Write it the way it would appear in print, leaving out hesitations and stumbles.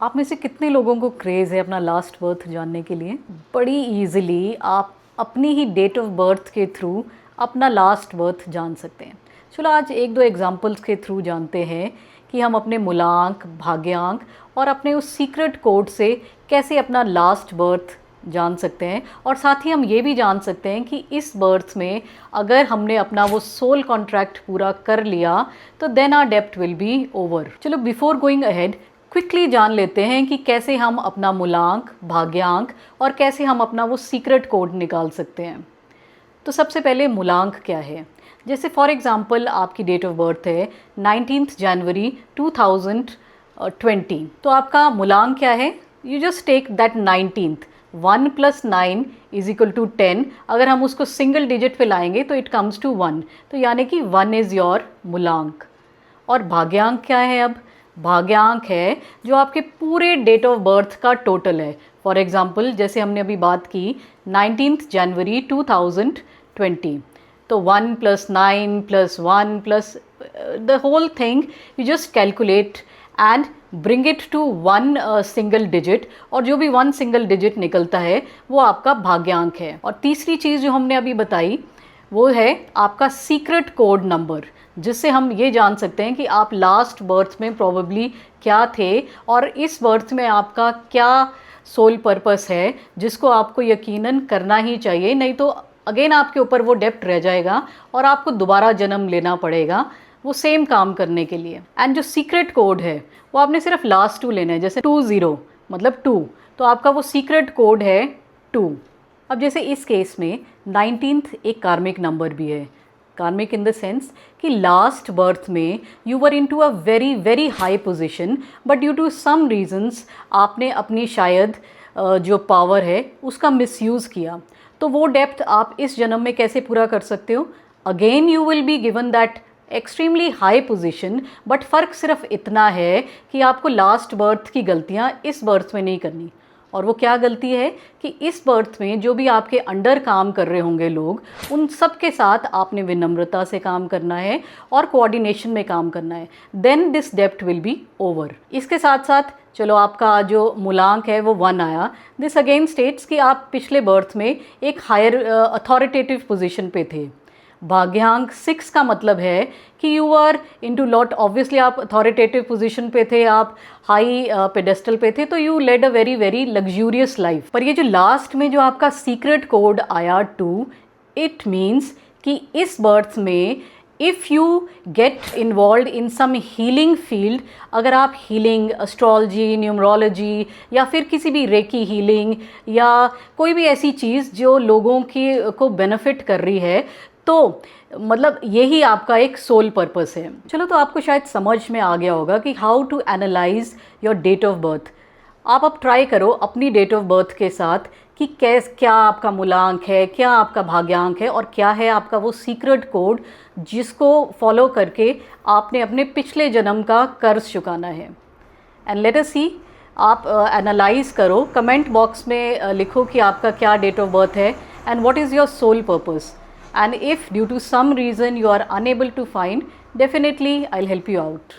आप में से कितने लोगों को क्रेज़ है अपना लास्ट बर्थ जानने के लिए? बड़ी ईज़िली आप अपनी ही डेट ऑफ बर्थ के थ्रू अपना लास्ट बर्थ जान सकते हैं। चलो आज एक दो एग्जांपल्स के थ्रू जानते हैं कि हम अपने मूलांक, भाग्यांक और अपने उस सीक्रेट कोड से कैसे अपना लास्ट बर्थ जान सकते हैं। और साथ ही हम ये भी जान सकते हैं कि इस बर्थ में अगर हमने अपना वो सोल कॉन्ट्रैक्ट पूरा कर लिया तो देन आवर डेब्ट विल बी ओवर। चलो बिफोर गोइंग अहेड क्विकली जान लेते हैं कि कैसे हम अपना मूलांक, भाग्यांक और कैसे हम अपना वो सीक्रेट कोड निकाल सकते हैं। तो सबसे पहले मूलांक क्या है। जैसे फॉर एग्ज़ाम्पल आपकी डेट ऑफ बर्थ है 19 जनवरी 2020, तो आपका मूलांक क्या है? You just take that 19th, 1 + 9 = 10। अगर हम उसको सिंगल डिजिट पे लाएंगे तो इट कम्स टू 1, तो यानी कि 1 इज़ योर मूलांक। और भाग्यांक क्या है? अब भाग्यांक है जो आपके पूरे डेट ऑफ बर्थ का टोटल है। फॉर एग्ज़ाम्पल जैसे हमने अभी बात की 19 जनवरी 2020, तो 1 + 9 + 1 plus the whole thing you just calculate and bring it to 1 single digit, और जो भी 1 सिंगल डिजिट निकलता है वो आपका भाग्यांक है। और तीसरी चीज़ जो हमने अभी बताई वो है आपका सीक्रेट कोड नंबर, जिससे हम ये जान सकते हैं कि आप लास्ट बर्थ में प्रोबेबली क्या थे और इस बर्थ में आपका क्या सोल पर्पस है, जिसको आपको यकीनन करना ही चाहिए, नहीं तो अगेन आपके ऊपर वो डेब्ट रह जाएगा और आपको दोबारा जन्म लेना पड़ेगा वो सेम काम करने के लिए। एंड जो सीक्रेट कोड है वो आपने सिर्फ लास्ट 2 लेना है, जैसे 20 मतलब 2, तो आपका वो सीक्रेट कोड है 2। अब जैसे इस केस में 19th एक कार्मिक नंबर भी है। कार्मिक इन द सेंस कि लास्ट बर्थ में you were into a very very high position, but due to some reasons आपने अपनी शायद जो पावर है उसका मिसयूज़ किया। तो वो डेप्थ आप इस जन्म में कैसे पूरा कर सकते हो? Again you will be given that extremely high position, but फ़र्क सिर्फ इतना है कि आपको लास्ट बर्थ की गलतियाँ इस बर्थ में नहीं करनी। और वो क्या गलती है कि इस बर्थ में जो भी आपके अंडर काम कर रहे होंगे लोग, उन सब के साथ आपने विनम्रता से काम करना है और कोऑर्डिनेशन में काम करना है। देन दिस डेब्ट विल बी ओवर। इसके साथ साथ चलो आपका जो मूलांक है वो 1 आया। दिस अगेन स्टेट्स कि आप पिछले बर्थ में एक हायर अथॉरिटेटिव पोजीशन पे थे। भाग्यांक 6 का मतलब है कि you are into lot, obviously आप अथॉरिटेटिव पोजीशन पे थे, आप हाई पेडेस्टल पे थे, तो you led a very very luxurious life. पर ये जो लास्ट में जो आपका सीक्रेट कोड आया 2, इट मीन्स कि इस बर्थ में if you get involve in some healing field, अगर आप हीलिंग, एस्ट्रोलॉजी, न्यूमरोलॉजी या फिर किसी भी रेकी हीलिंग या कोई भी ऐसी चीज़ जो लोगों की को बेनिफिट कर रही है, तो मतलब यही आपका एक सोल पर्पस है। चलो तो आपको शायद समझ में आ गया होगा कि how to analyse your date of birth. आप अब ट्राई करो अपनी डेट ऑफ बर्थ के साथ कि क्या आपका मूलांक है, क्या आपका भाग्यांक है और क्या है आपका वो सीक्रेट कोड जिसको फॉलो करके आपने अपने पिछले जन्म का कर्ज चुकाना है। एंड लेट अस सी, आप एनालाइज करो, कमेंट बॉक्स में लिखो कि आपका क्या डेट ऑफ बर्थ है and what is your soul purpose. And if due to some reason you are unable to find, definitely I'll help you out.